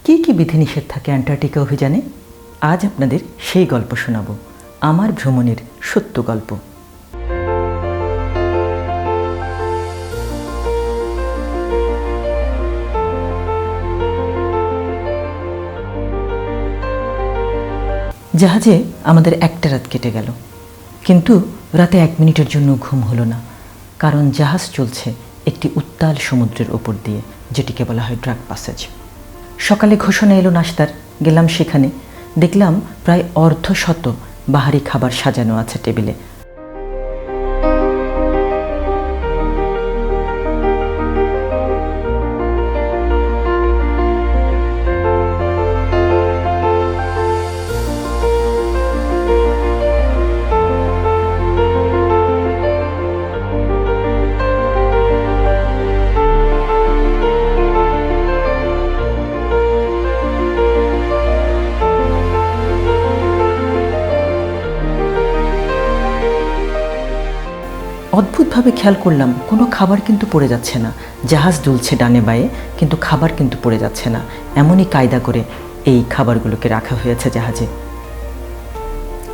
কী কী বিধিনিষেধ থাকে অ্যান্টার্কটিকা অভিযানে? আজ আপনাদের সেই গল্প শোনাব, আমার ভ্রমণের সত্য গল্প। জাহাজে আমাদের একটা রাত কেটে গেল, কিন্তু রাতে 1 মিনিটের জন্য ঘুম হলো না, কারণ জাহাজ চলছে একটি উত্তাল সমুদ্রের ওপর দিয়ে, যেটিকে বলা হয় ড্রাক প্যাসেজ। সকালে ঘোষণা এলো নাস্তার, গেলাম সেখানে, দেখলাম প্রায় অর্ধশত বাহারি খাবার সাজানো আছে টেবিলে। অদ্ভুতভাবে খেয়াল করলাম কোনো খাবার কিন্তু পড়ে যাচ্ছে না। জাহাজ দুলছে ডানে বায়ে, কিন্তু খাবার কিন্তু পড়ে যাচ্ছে না। এমনই কায়দা করে এই খাবারগুলোকে রাখা হয়েছে জাহাজে।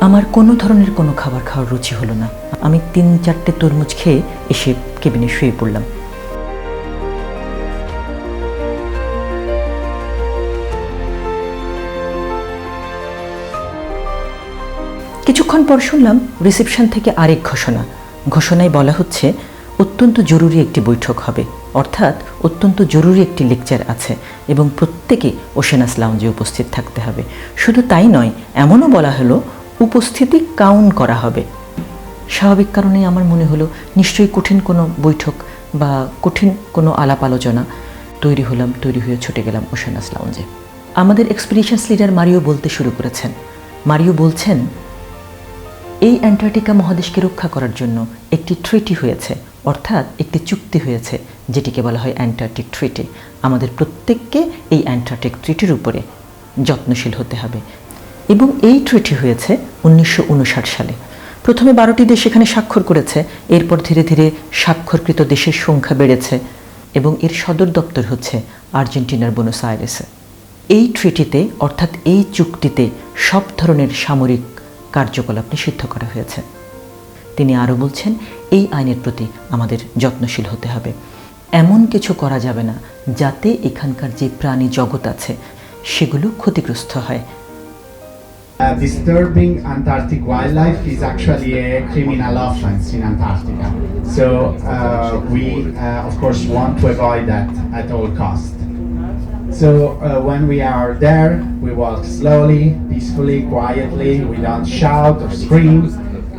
আমার কোনো ধরনের কোনো খাবার খাওয়ার রুচি হলো না। আমি 3-4টে তরমুজ খেয়ে এসে কেবিনে শুয়ে পড়লাম। কিছুক্ষণ পর শুনলাম রিসেপশন থেকে আরেক ঘোষণায় বলা হচ্ছে অত্যন্ত জরুরি একটি বৈঠক হবে, অর্থাৎ অত্যন্ত জরুরি একটি লেকচার আছে এবং প্রত্যেকে ওশেনাস লাউঞ্জে উপস্থিত থাকতে হবে। শুধু তাই নয়, এমনও বলা হলো উপস্থিতি কাউন্ট করা হবে। স্বাভাবিক কারণে আমার মনে হলো নিশ্চয়ই কঠিন কোনো বৈঠক বা কঠিন কোনো আলাপ আলোচনা। তৈরি হয়ে ছুটে গেলাম ওশেনাস লাউঞ্জে। আমাদের এক্সপিডিশনস লিডার মারিও বলতে শুরু করেছেন। মারিও বলছেন, এই অ্যান্টার্কটিকা মহাদেশকে রক্ষা করার জন্য একটি ট্রিটি হয়েছে, অর্থাৎ একটি চুক্তি হয়েছে, যেটিকে বলা হয় অ্যান্টার্কটিক ট্রিটি। আমাদের প্রত্যেককে এই অ্যান্টার্কটিক ট্রিটির উপরে যত্নশীল হতে হবে। এবং এই ট্রিটি হয়েছে 1959 সালে। প্রথমে 12টি দেশ এখানে স্বাক্ষর করেছে, এরপর ধীরে ধীরে স্বাক্ষরকৃত দেশের সংখ্যা বেড়েছে এবং এর সদর দপ্তর হচ্ছে আর্জেন্টিনার বুনোস আইরেসে। এই ট্রিটিতে, অর্থাৎ এই চুক্তিতে সব ধরনের সামরিক কার্যকলাপ নিষিদ্ধ করা হয়েছে। তিনি আরও বলছেন, এই আইনের প্রতি আমাদের যত্নশীল হতে হবে। এমন কিছু করা যাবে না যাতে এখানকার যে প্রাণী জগৎ আছে সেগুলো ক্ষতিগ্রস্ত হয়। Disturbing Antarctic wildlife is actually a criminal offense in Antarctica. So we of course want to avoid that at all costs. So when we are there, we walk slowly, peacefully, quietly. We don't shout or scream.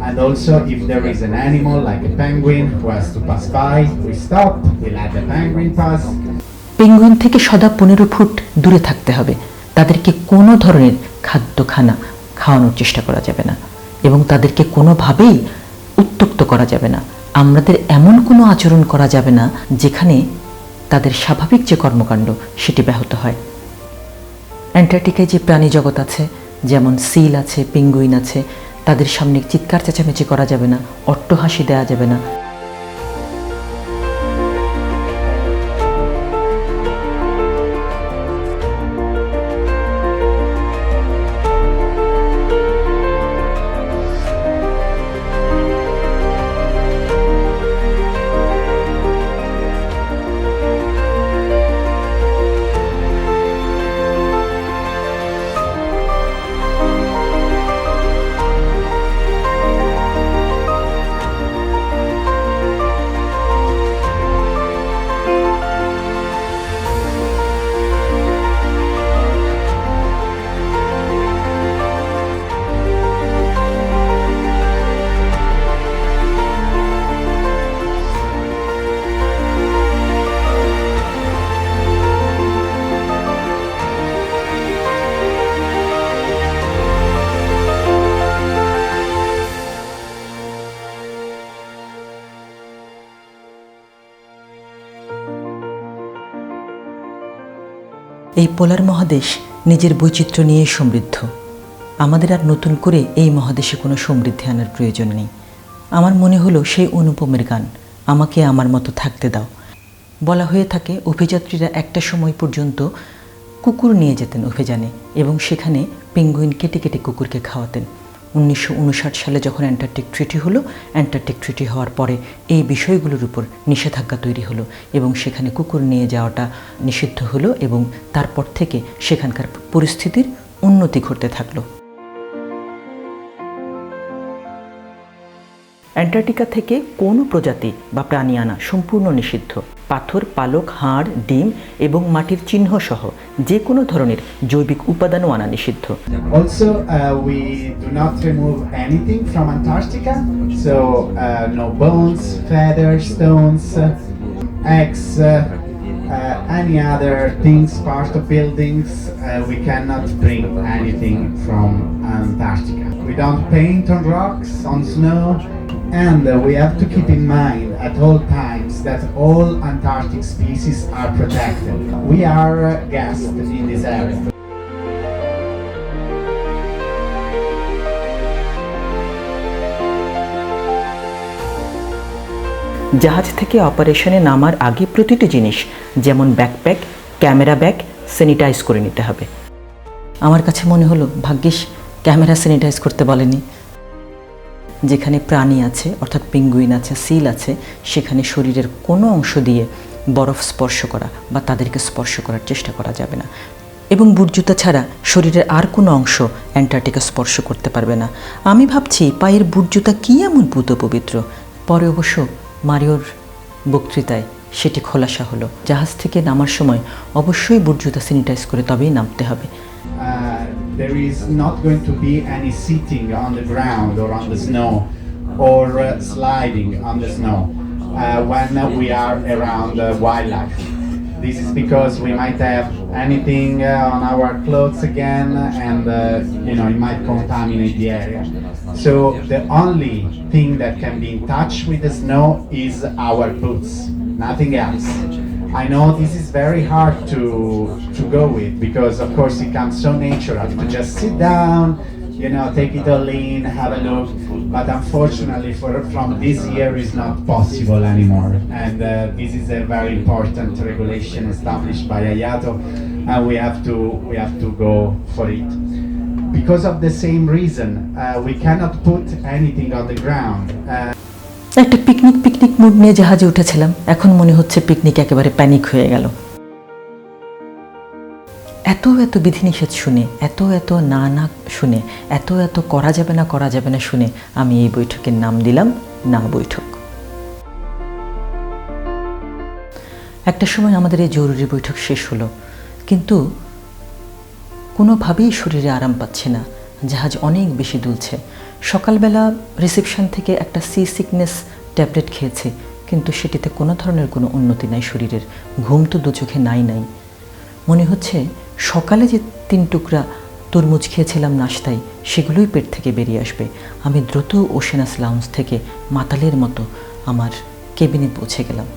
And also, if there is an animal like a penguin who has to pass by, we stop, we let the penguin pass. Penguin থেকে সদা 15 foot দূরে থাকতে হবে। তাদেরকে কোনো ধরনের খানা খাওয়ানোর চেষ্টা করা যাবে না এবং তাদেরকে কোনোভাবেই উত্ত্যক্ত করা যাবে না। আমাদের এমন কোনো আচরণ করা যাবে না যেখানে তাদের স্বাভাবিক যে কর্মকাণ্ড সেটি ব্যাহত হয়। অ্যান্টার্কটিকায় যে প্রাণী জগৎ আছে, যেমন সিল আছে, পেঙ্গুইন আছে, তাদের সামনে চিৎকার চেঁচামেচি করা যাবে না, অট্টহাসি দেওয়া যাবে না। এই পোলার মহাদেশ নিজের বৈচিত্র্য নিয়ে সমৃদ্ধ। আমাদের আর নতুন করে এই মহাদেশে কোনো সমৃদ্ধি আনার প্রয়োজন নেই। আমার মনে হলো সেই অনুপমের গান, আমাকে আমার মতো থাকতে দাও। বলা হয়ে থাকে অভিযাত্রীরা একটা সময় পর্যন্ত কুকুর নিয়ে যেতেন অভিযানে এবং সেখানে পেঙ্গুইন কেটে কেটে কুকুরকে খাওয়াতেন। 1959 সালে যখন অ্যান্টার্কটিক ট্রিটি হলো, অ্যান্টার্কটিক ট্রিটি হওয়ার পরে এই বিষয়গুলোর উপর নিষেধাজ্ঞা তৈরি হলো এবং সেখানে কুকুর নিয়ে যাওয়াটা নিষিদ্ধ হলো এবং তারপর থেকে সেখানকার পরিস্থিতির উন্নতি ঘটতে থাকলো। অ্যান্টার্কটিকা থেকে কোনো প্রজাতি বা প্রাণী আনা সম্পূর্ণ নিষিদ্ধ। পাথর, পালক, হাড়, ডিম এবং মাটির চিহ্ন সহ যে কোনো ধরনের জৈবিক উপাদানও আনা নিষিদ্ধ। Also, we do not remove anything from Antarctica, so no bones, feathers, stones, eggs, any other things, part of buildings. We cannot bring anything from Antarctica. We don't paint on rocks, on snow, and we have to keep in mind at all times that all Antarctic species are protected. We are guests in this area. জাহাজ থেকে অপারেশনে নামার আগে প্রতিটি জিনিস যেমন backpack, camera bag sanitise করে নিতে হবে। আমার কাছে মনে হলো ভাগ্যিস ক্যামেরা স্যানিটাইজ করতে বলেনি। যেখানে প্রাণী আছে অর্থাৎ পেঙ্গুইন আছে, সিল আছে, সেখানে শরীরের কোনো অংশ দিয়ে বরফ স্পর্শ করা বা তাদেরকে স্পর্শ করার চেষ্টা করা যাবে না এবং বুট জুতা ছাড়া শরীরের আর কোনো অংশ অ্যান্টার্কটিকা স্পর্শ করতে পারবে না। আমি ভাবছি পায়ের বুট জুতা কী এমন পুত পবিত্র। পরে অবশ্য মারিওর বক্তৃতায় সেটি খোলাসা হলো। জাহাজ থেকে নামার সময় অবশ্যই বুট জুতা স্যানিটাইজ করে তবেই নামতে হবে। There is not going to be any sitting on the ground or on the snow or sliding on the snow when we are around wildlife. This is because we might have anything on our clothes again and it might contaminate the area. So the only thing that can be in touch with the snow is our boots, nothing else. I know this is very hard to go with because of course it comes so natural to just sit down, take it all in, have a look, but unfortunately from this year is not possible anymore, and this is a very important regulation established by IATO, and we have to go for it. Because of the same reason, we cannot put anything on the ground. একটা picnic mood নিয়ে জাহাজে উঠেছিলাম, এখন মনে হচ্ছে picnic একেবারে panic হয়ে গেল। এত বিধিনিষেধ শুনে, এত না শুনে, এত করা যাবে না শুনে আমি এই বৈঠকের নাম দিলাম না বৈঠক। একটা সময় আমাদের এই জরুরি বৈঠক শেষ হলো, কিন্তু কোনোভাবেই শরীরে আরাম পাচ্ছে না। জাহাজ অনেক বেশি দুলছে। সকালবেলা রিসেপশন থেকে একটা সি সিকনেস ট্যাবলেট খেয়েছি, কিন্তু সেটিতে কোনো ধরনের কোনো উন্নতি নাই শরীরের। ঘুম তো দু চোখে নাই। মনে হচ্ছে সকালে যে 3 টুকরা তরমুজ খেয়েছিলাম নাশতায়, সেগুলোই পেট থেকে বেরিয়ে আসবে। আমি দ্রুত ওশেনাস লাউঞ্জ থেকে মাতালের মতো আমার কেবিনে পৌঁছে গেলাম।